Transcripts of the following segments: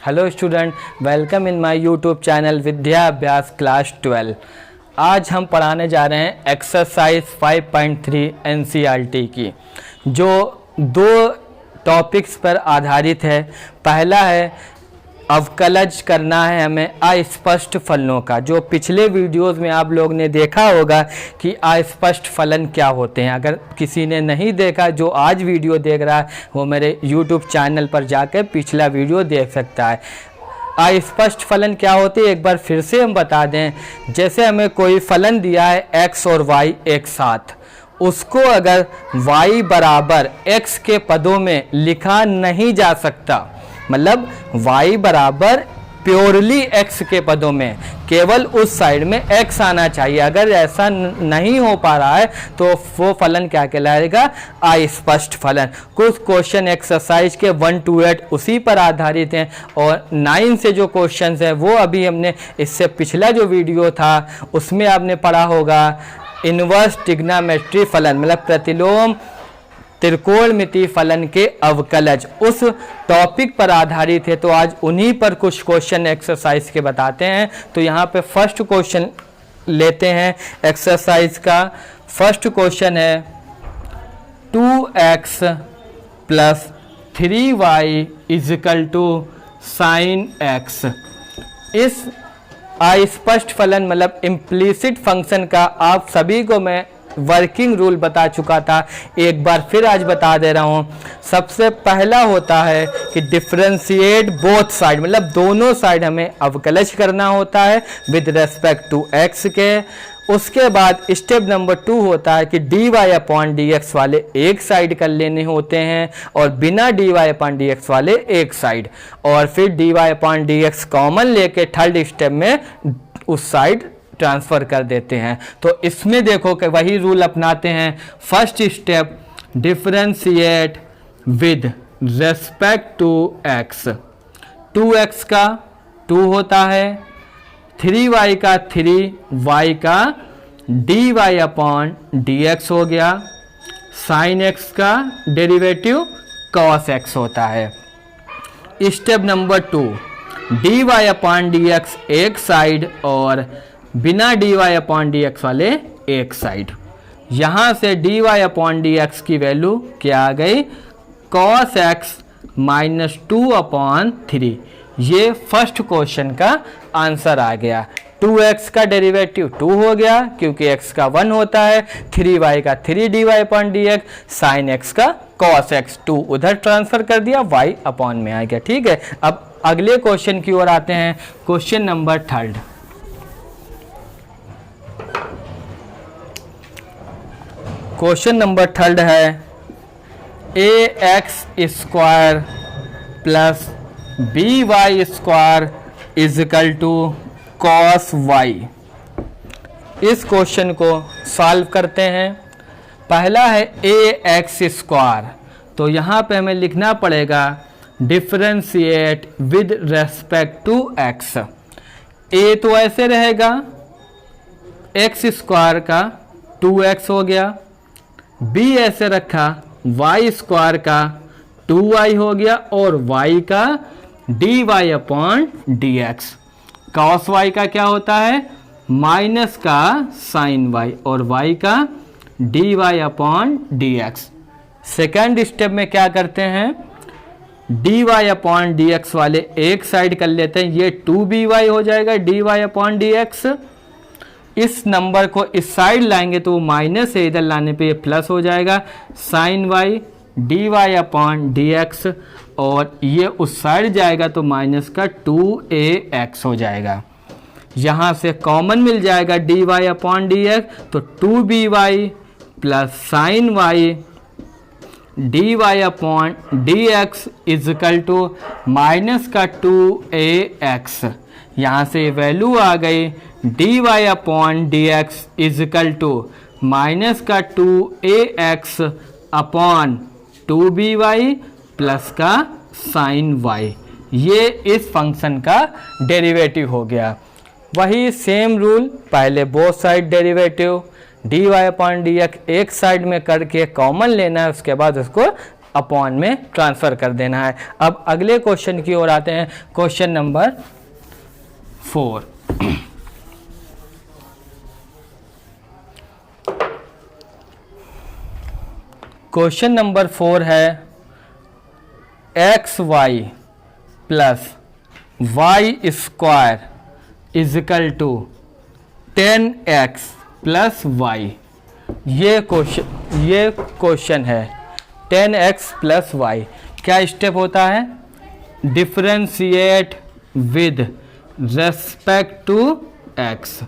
Hello student, welcome in my YouTube channel Vidya Abhyas class 12। आज हम पढ़ाने जा रहे हैं एक्सरसाइज 5.3 एनसीईआरटी की, जो दो टॉपिक्स पर आधारित है। पहला है अवकलज करना है हमें अस्पष्ट फलनों का। जो पिछले वीडियोस में आप लोग ने देखा होगा कि अस्पष्ट फलन क्या होते हैं। अगर किसी ने नहीं देखा, जो आज वीडियो देख रहा है, वो मेरे यूट्यूब चैनल पर जाकर पिछला वीडियो देख सकता है। अस्पष्ट फलन क्या होते हैं एक बार फिर से हम बता दें। जैसे हमें कोई फलन दिया है x और y एक साथ, उसको अगर y बराबर x के पदों में लिखा नहीं जा सकता, मतलब y बराबर प्योरली x के पदों में, केवल उस साइड में x आना चाहिए। अगर ऐसा नहीं हो पा रहा है तो वो फलन क्या कहलाएगा? अस्पष्ट फलन। कुछ क्वेश्चन एक्सरसाइज के 1 to 8 उसी पर आधारित हैं, और 9 से जो क्वेश्चन है वो अभी हमने, इससे पिछला जो वीडियो था उसमें आपने पढ़ा होगा इनवर्स ट्रिग्नोमेट्री फलन, मतलब प्रतिलोम त्रिकोणमिति फलन के अवकलज, उस टॉपिक पर आधारित है। तो आज उन्हीं पर कुछ क्वेश्चन एक्सरसाइज के बताते हैं। तो यहाँ पे फर्स्ट क्वेश्चन लेते हैं एक्सरसाइज का। फर्स्ट क्वेश्चन है 2x plus 3y is equal to sine x। इस अस्पष्ट फलन मतलब इम्प्लिसिट फंक्शन का आप सभी को मैं वर्किंग रूल बता चुका था, एक बार फिर आज बता दे रहा हूँ। सबसे पहला होता है कि डिफरेंशिएट बोथ साइड, मतलब दोनों साइड हमें अवकलज करना होता है विद रेस्पेक्ट टू x के। उसके बाद स्टेप नंबर 2 होता है कि dy/dx वाले एक साइड कर लेने होते हैं और बिना dy/dx वाले एक साइड, और फिर dy/dx कॉमन लेके थर्ड स्टेप में उस साइड ट्रांसफर कर देते हैं। तो इसमें देखो कि वही रूल अपनाते हैं। First step differentiate with respect to x। 2x का 2 होता है, 3y का 3, y का dy/dx हो गया, साइन x का डेरिवेटिव cos x होता है। स्टेप नंबर 2 dy/dx एक साइड और बिना dy/dx वाले एक साइड। यहाँ से dy/dx की वैल्यू क्या आ गई? cos x -2/3। ये फर्स्ट क्वेश्चन का आंसर आ गया। 2x का डेरिवेटिव 2 हो गया क्योंकि x का 1 होता है, 3y का 3 dy/dx, sin x का cos x 2 उधर ट्रांसफर कर दिया, y अपॉन में आ गया। ठीक है, अब अगले क्वेश्चन की ओर आते हैं। Question number 3। क्वेश्चन नंबर 3 है ax² plus by² is equal to cos y। इस क्वेश्चन को सॉल्व करते हैं। पहला है ax², तो यहाँ पे हमें लिखना पड़ेगा differentiate with respect to x। a तो ऐसे रहेगा, x² का 2x हो गया, b ऐसे रखा, y² का 2y हो गया, और y का dy/dx। cos y का क्या होता है? माइनस का sin y, और y का dy/dx। सेकेंड स्टेप में क्या करते हैं? dy/dx वाले एक साइड कर लेते हैं, ये 2by हो जाएगा dy/dx। इस नंबर को इस साइड लाएंगे तो माइनस है, इधर लाने पे ये प्लस हो जाएगा, sin y dy/dx, और ये उस साइड जाएगा तो माइनस का 2ax हो जाएगा। यहाँ से कॉमन मिल जाएगा dy/dx, तो 2by plus sin y dy/dx is equal to minus का 2ax। यहाँ से वैल्यू आ गई dy/dx इजिकल टू माइनस का 2ax अपॉन 2by प्लस का sin y। ये इस फंक्शन का डेरिवेटिव हो गया। वही सेम रूल, पहले बोथ साइड डेरिवेटिव dy/dx एक साइड में करके कॉमन लेना है, उसके बाद उसको अपॉन में ट्रांसफ़र कर देना है। अब अगले क्वेश्चन की ओर आते हैं, क्वेश्चन नंबर 4। क्वेश्चन नंबर 4 है x y plus y square is equal to 10x plus y. ये क्वेश्चन है 10x प्लस वाई। क्या स्टेप होता है? Differentiate with respect to x।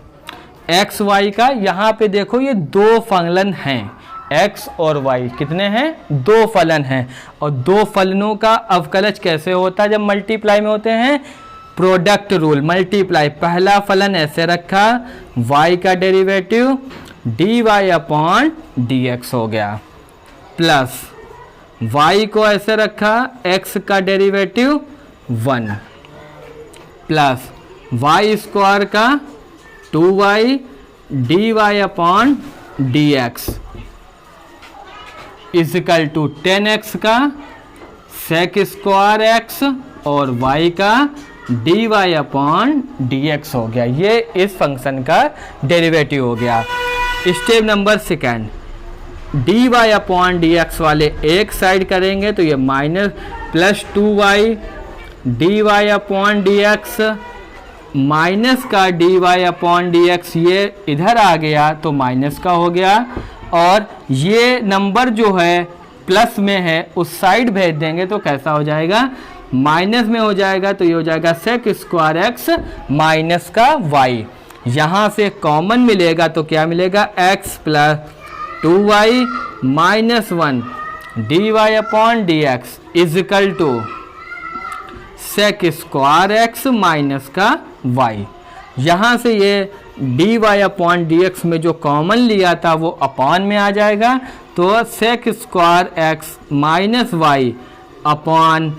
X y का यहाँ पे देखो ये दो फलन हैं, x और y कितने हैं? दो फलन हैं। और दो फलनों का अवकलज कैसे होता है जब मल्टीप्लाई में होते हैं? Product rule, multiply. पहला फलन ऐसे रखा, y का डेरिवेटिव dy अपॉन dx हो गया, प्लस y को ऐसे रखा, x का डेरिवेटिव 1, प्लस वाई स्क्वायर का 2y dy upon dx is equal to 10x का सेक स्क्वायर x और y का dy अपॉन dx हो गया। ये इस फंक्शन का डेरिवेटिव हो गया। Step number 2, dy upon dx वाले एक साइड करेंगे तो ये minus plus 2y dy upon dx, minus का dy अपॉन dx ये इधर आ गया तो माइनस का हो गया, और ये नंबर जो है प्लस में है उस साइड भेज देंगे तो कैसा हो जाएगा? माइनस में हो जाएगा। तो ये हो जाएगा सेक स्क्वायर एक्स माइनस का वाई। यहाँ से कॉमन मिलेगा तो क्या मिलेगा? x plus 2y minus 1 dy upon dx is equal to sec square x minus का y। यहाँ से ये dy अपॉन dx में जो कॉमन लिया था वो अपॉन में आ जाएगा, तो sec square x minus y upon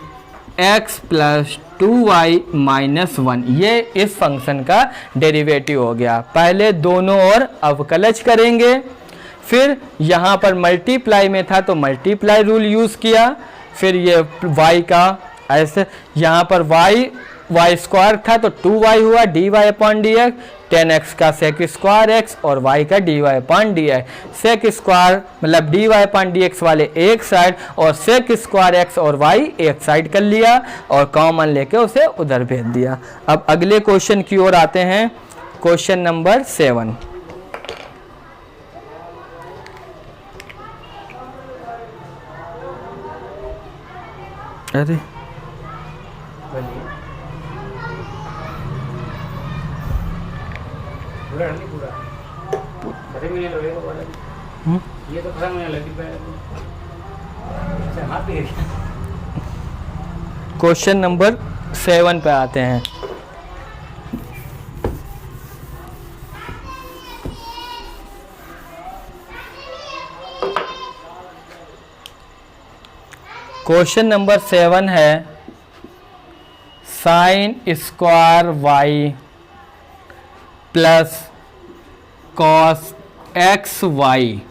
x plus 2y minus 1। ये इस फंक्शन का डेरिवेटिव हो गया। पहले दोनों ओर अवकलज करेंगे, फिर यहाँ पर मल्टीप्लाई में था तो मल्टीप्लाई रूल यूज़ किया, फिर ये y का ऐसे यहाँ पर y स्क्वायर था तो 2y हुआ dy अपॉन dx, 10x का सेक स्क्वायर x और y का dy upon dx। Sec square मतलब dy अपॉन dx वाले एक साइड और सेक स्क्वायर x और y एक साइड कर लिया और कॉमन लेके उसे उधर भेज दिया। अब अगले क्वेश्चन की ओर आते हैं, क्वेश्चन नंबर 7। अरे ये तो खत्म होने लगी। क्वेश्चन नंबर 7 पे आते हैं। क्वेश्चन नंबर 7 है sine square y plus cos x y,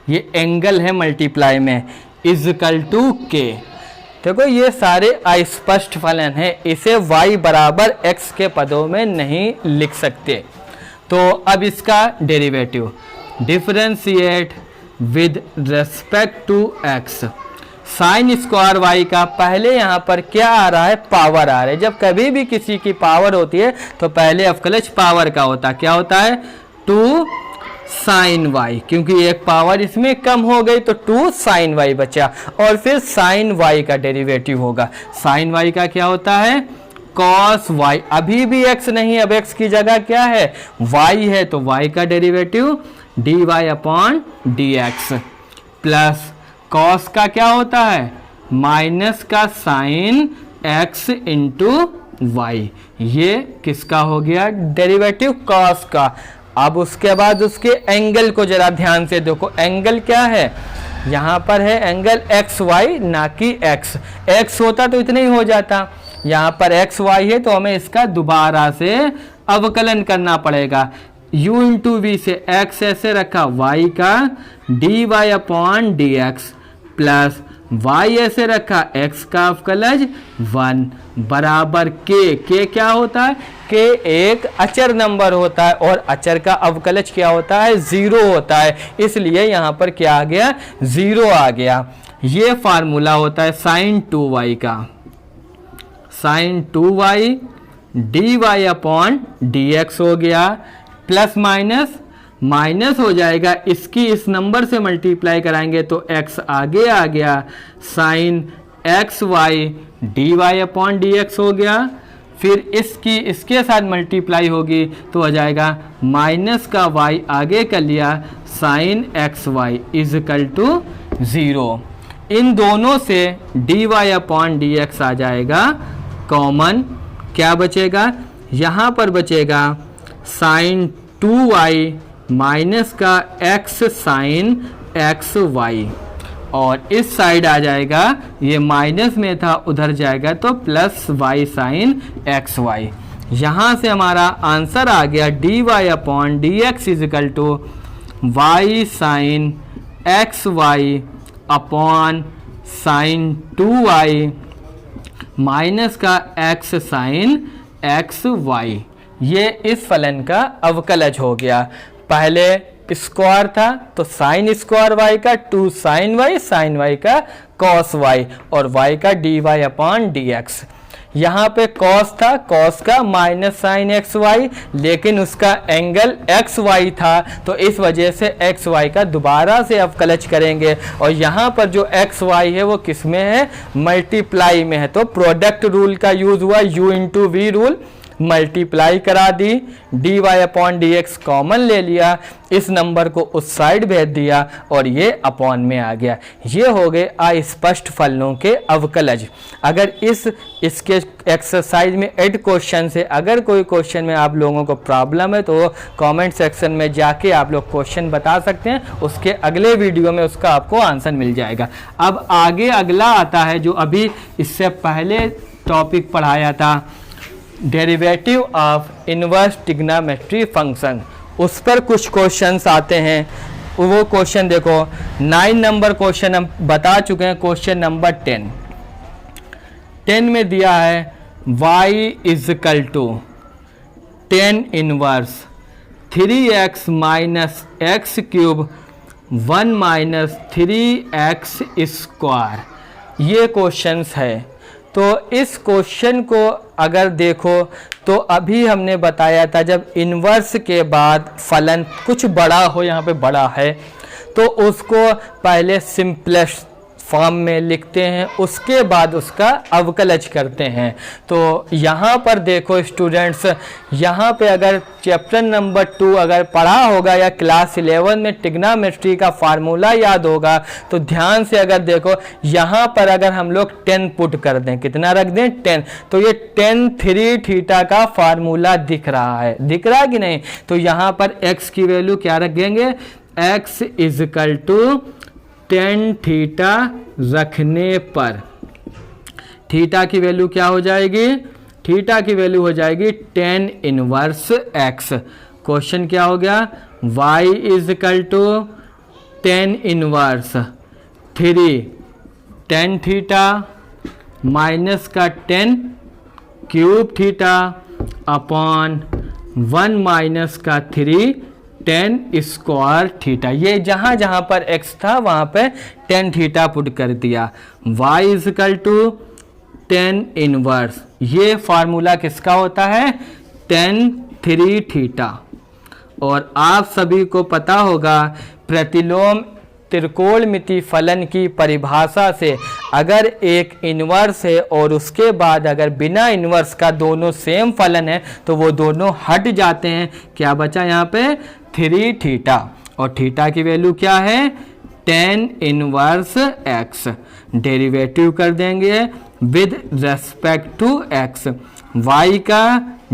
ये एंगल है मल्टीप्लाई में, इजकल टू के। देखो ये सारे अस्पष्ट फलन हैं, इसे y बराबर x के पदों में नहीं लिख सकते। तो अब इसका derivative differentiate with respect to x। Sine square y का पहले यहाँ पर क्या आ रहा है? पावर आ रहा है। जब कभी भी किसी की पावर होती है तो पहले अवकलज पावर का होता है। क्या होता है? 2 साइन वाई, क्योंकि एक पावर इसमें कम हो गई तो 2 साइन वाई बचा, और फिर साइन वाई का डेरिवेटिव होगा। साइन वाई का क्या होता है? Cos y. अभी भी x नहीं, अब x की जगह क्या है? y है, तो y का derivative dy upon dx, plus cos का क्या होता है? माइनस का साइन x इंटू वाई। ये किसका हो गया? डेरिवेटिव कॉस का। अब उसके बाद उसके एंगल को जरा ध्यान से देखो। एंगल क्या है? यहाँ पर है एंगल एक्स वाई, ना कि एक्स। एक्स होता तो इतना ही हो जाता, यहाँ पर एक्स वाई है तो हमें इसका दोबारा से अवकलन करना पड़ेगा। u इंटू वी से x ऐसे रखा, y का dy upon dx, plus y ऐसे रखा, x का अवकलज 1 बराबर k क्या होता है, k एक अचर नंबर होता है और अचर का अवकलज क्या होता है, 0 होता है, इसलिए यहाँ पर क्या आ गया, 0 आ गया। ये फार्मूला होता है sin 2y का, sin 2y dy upon dx हो गया, प्लस माइनस हो जाएगा, इसकी इस नंबर से मल्टीप्लाई कराएंगे तो x आगे आ गया, sin xy dy upon dx हो गया, फिर इसकी इसके साथ मल्टीप्लाई होगी तो हो जाएगा माइनस का y आगे कर लिया, sin xy is equal to 0। इन दोनों से dy अपॉन dx आ जाएगा कॉमन, क्या बचेगा, यहाँ पर बचेगा sin 2y माइनस का x sin xy, और इस साइड आ जाएगा, ये माइनस में था उधर जाएगा तो प्लस y sin xy। यहाँ से हमारा आंसर आ गया dy upon dx is equal to y sin xy upon sin 2y minus का x sin xy। ये इस फलन का अवकलज हो गया। पहले स्क्वायर था तो साइन स्क्वायर y का 2 साइन y का कॉस y और y का dy अपॉन dx। यहाँ पे कॉस था, कॉस का माइनस साइन एक्स वाई, लेकिन उसका एंगल एक्स वाई था तो इस वजह से एक्स वाई का दोबारा से अवकलज करेंगे, और यहाँ पर जो एक्स वाई है वो किस में है, मल्टीप्लाई में है, तो प्रोडक्ट रूल का यूज हुआ, u into v rule, multiply करा दी, d y upon d x common ले लिया, इस नंबर को उस साइड भेज दिया और ये अपॉन में आ गया। ये हो गए अस्पष्ट फलनों के अवकलज। अगर इसके एक्सरसाइज में ऐड क्वेश्चन से अगर कोई क्वेश्चन में आप लोगों को प्रॉब्लम है तो कमेंट सेक्शन में जाके आप लोग क्वेश्चन बता सकते हैं, उसके अगले वीडियो में उसका आपको आंसर मिल जाएगा। अब आगे अगला आता है जो अभी इससे पहले टॉपिक पढ़ाया था, derivative of inverse trigonometry function, उस पर कुछ क्वेश्चंस आते हैं। वो क्वेश्चन देखो 9 नंबर क्वेश्चन हम बता चुके हैं। क्वेश्चन नंबर 10 में दिया है y is equal to 10 inverse 3x minus x cube 1 minus 3x square. ये क्वेश्चंस है। तो इस क्वेश्चन को अगर देखो तो अभी हमने बताया था जब इन्वर्स के बाद फलन कुछ बड़ा हो, यहाँ पे बड़ा है तो उसको पहले सिंपलेस्ट फॉर्म में लिखते हैं, उसके बाद उसका अवकलज करते हैं। तो यहाँ पर देखो स्टूडेंट्स, यहाँ पे अगर चैप्टर नंबर 2 अगर पढ़ा होगा या क्लास 11 में ट्रिग्नोमेट्री का फार्मूला याद होगा तो ध्यान से अगर देखो, यहाँ पर अगर हम लोग 10 पुट कर दें, कितना रख दें 10, तो ये tan 3 थीटा का फार्मूला दिख रहा है, दिख रहा है कि नहीं। तो यहाँ पर x की वैल्यू क्या रखेंगे, x is equal to tan theta रखने पर थीटा की वैल्यू क्या हो जाएगी, थीटा की वैल्यू हो जाएगी tan इनवर्स x। क्वेश्चन क्या हो गया, y is equal to tan inverse 3 tan theta minus का tan cube theta upon 1 minus का 3 tan स्क्वायर थीटा। ये जहाँ जहाँ पर x था वहाँ पे tan थीटा पुट कर दिया। y is equal to tan inverse, ये फार्मूला किसका होता है, tan 3 थीटा। और आप सभी को पता होगा प्रतिलोम त्रिकोणमिति फलन की परिभाषा से अगर एक इन्वर्स है और उसके बाद अगर बिना इन्वर्स का दोनों सेम फलन है तो वो दोनों हट जाते हैं। क्या बचा यहाँ पे 3 थीटा, और थीटा की वैल्यू क्या है tan इनवर्स x। डेरिवेटिव कर देंगे with respect to x, y का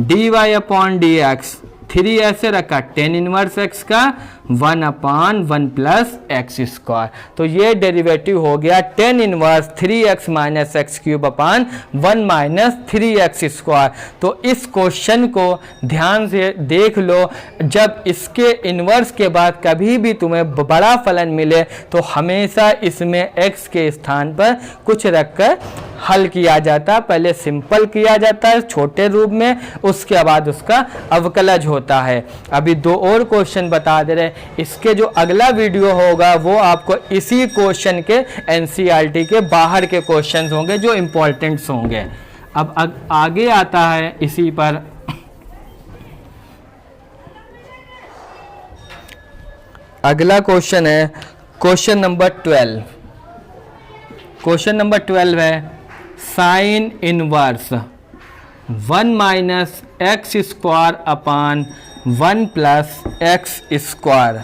dy अपॉन डी एक्स, 3 ऐसे रखा tan इनवर्स x का, 1 अपान 1 प्लस एक्स स्क्वायर। तो ये डेरिवेटिव हो गया tan inverse 3x minus x cube अपान 1 माइनस 3x स्क्वायर। तो इस क्वेश्चन को ध्यान से देख लो, जब इसके इन्वर्स के बाद कभी भी तुम्हें बड़ा फलन मिले तो हमेशा इसमें x के स्थान पर कुछ रखकर हल किया जाता है। पहले सिंपल किया जाता है छोटे रूप में, उसके बाद उसका अवकलज होता है। अभी दो और क्वेश्चन बता दे रहे, इसके जो अगला वीडियो होगा वो आपको इसी क्वेश्चन के एनसीईआरटी के बाहर के क्वेश्चंस होंगे जो इम्पोर्टेंट्स होंगे। अब आगे आता है इसी पर, अगला क्वेश्चन है क्वेश्चन नंबर 12। क्वेश्चन नंबर 12 है sign inverse 1 minus x square upon 1 plus x square.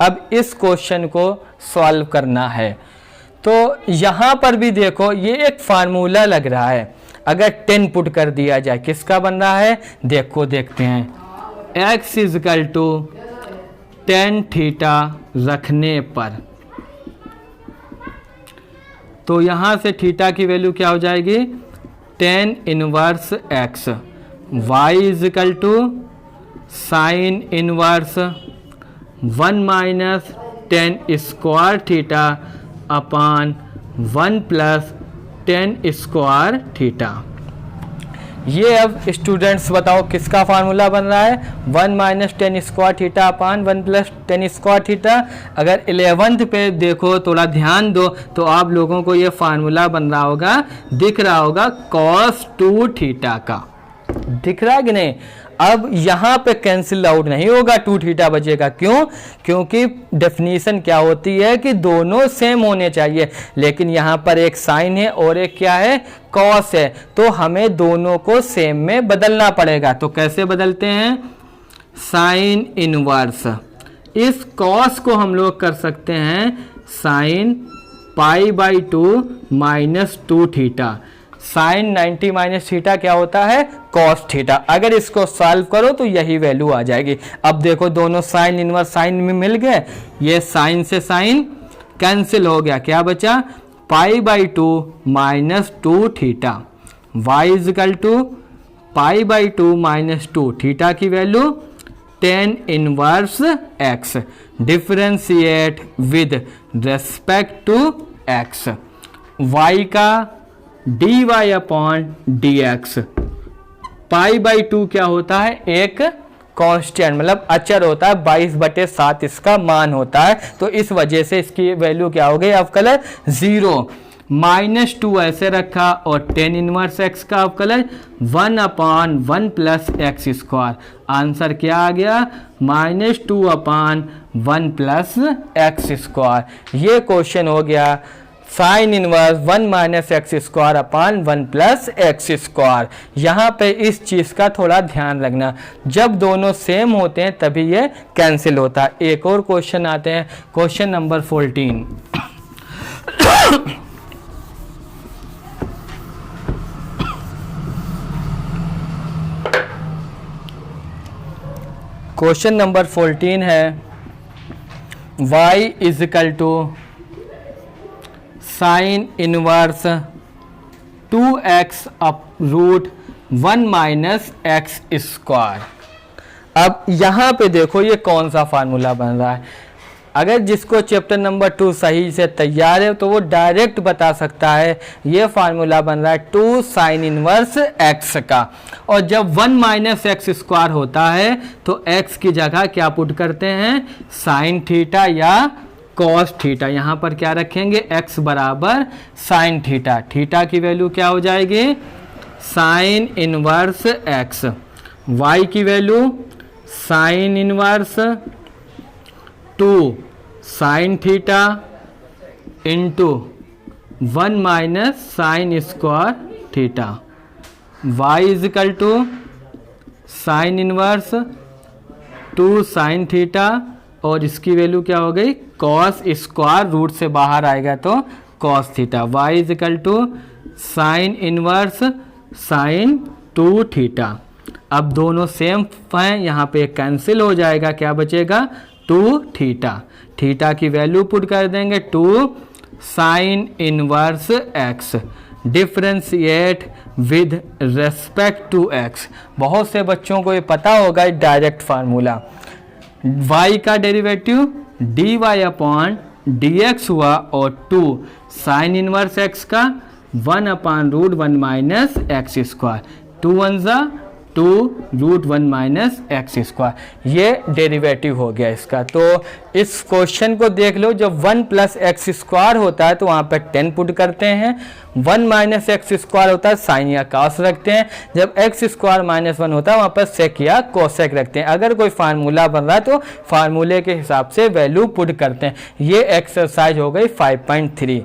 अब इस क्वेश्चन को सॉल्व करना है। तो यहाँ पर भी देखो ये एक फार्मूला लग रहा है, अगर 10 पुट कर दिया जाए किसका बन रहा है, देखो देखते हैं। x is equal to tan theta रखने पर, तो यहाँ से थीटा की वैल्यू क्या हो जाएगी, tan inverse x। y is equal to sine inverse 1 minus tan square theta upon 1 plus tan square theta. ये अब स्टूडेंट्स बताओ किसका फार्मूला बन रहा है, 1 minus tan square theta upon 1 plus tan square theta. अगर 11th पे देखो, थोड़ा ध्यान दो, तो आप लोगों को ये फार्मूला बन रहा होगा, दिख रहा होगा cos 2 थीटा का, दिख रहा है कि नहीं। अब यहाँ पे कैंसिल आउट नहीं होगा, 2 थीटा बचेगा। क्यों? क्योंकि डेफिनीशन क्या होती है कि दोनों सेम होने चाहिए, लेकिन यहाँ पर एक साइन है और एक क्या है, कॉस है, तो हमें दोनों को सेम में बदलना पड़ेगा। तो कैसे बदलते हैं, साइन इनवर्स, इस कॉस को हम लोग कर सकते हैं sine π/2 minus 2 theta. Sine 90 minus theta क्या होता है, कॉस थीटा। अगर इसको सॉल्व करो तो यही वैल्यू आ जाएगी। अब देखो दोनों साइन इनवर्स साइन में मिल गए, ये साइन से साइन कैंसिल हो गया, क्या बचा, π/2 minus 2 theta. y is equal to π/2 minus 2 theta की value tan inverse x। Differentiate with respect to x, y का dy अपॉन dx। π/2 क्या होता है, एक कांस्टेंट मतलब अचर होता है, 22/7 इसका मान होता है, तो इस वजह से इसकी वैल्यू क्या हो गई, अवकलज 0। -2 ऐसे रखा और टेन इनवर्स x का अवकलज 1 अपान 1 प्लस एक्स स्क्वायर। आंसर क्या आ गया, -2 अपान 1 प्लस एक्स स्क्वायर। ये क्वेश्चन हो गया sign inverse 1 minus x square upon 1 plus x square. यहाँ पे इस चीज़ का थोड़ा ध्यान रखना, जब दोनों सेम होते हैं तभी ये कैंसिल होता है। एक और क्वेश्चन आते हैं, क्वेश्चन नंबर 14। क्वेश्चन नंबर 14 है y is equal to sine inverse 2x up root 1 minus x square. अब यहाँ पे देखो ये कौन सा फार्मूला बन रहा है। अगर जिसको चैप्टर नंबर 2 सही से तैयार है तो वो डायरेक्ट बता सकता है, ये फार्मूला बन रहा है 2 साइन इनवर्स x का। और जब 1 माइनस एक्स स्क्वायर होता है तो x की जगह क्या पुट करते हैं, साइन थीटा या कॉस थीटा। यहाँ पर क्या रखेंगे, x बराबर साइन थीटा। थीटा की वैल्यू क्या हो जाएगी, साइन इनवर्स x। y की value sine inverse 2 sine theta into 1 minus sine square theta. y is equal to sine inverse 2 sine theta और इसकी वैल्यू क्या हो गई, कॉस स्क्वायर, रूट से बाहर आएगा तो cos theta. y is equal to sine inverse sine 2 theta. अब दोनों सेम हैं, यहाँ पे कैंसिल हो जाएगा, क्या बचेगा, 2 थीटा, थीटा की वैल्यू पुट कर देंगे 2 sine inverse x, differentiate with respect to x. बहुत से बच्चों को ये पता होगा डायरेक्ट फार्मूला, y का डेरिवेटिव dy अपॉन dx हुआ और 2 साइन इनवर्स x का 1/√1 माइनस एक्स स्क्वायर, 2 1 जा 2 √1 माइनस एक्स स्क्वायर, ये डेरिवेटिव हो गया इसका। तो इस क्वेश्चन को देख लो, जब 1 प्लस एक्स स्क्वायर होता है तो वहाँ पे 10 पुट करते हैं, 1 माइनस एक्स स्क्वायर होता है साइन या कॉस रखते हैं, जब एक्स स्क्वायर माइनस 1 होता है वहाँ पर सेक या कोसेक रखते हैं। अगर कोई फार्मूला बन रहा है तो फार्मूले के हिसाब से वैल्यू पुट करते हैं। ये एक्सरसाइज हो गई 5.3।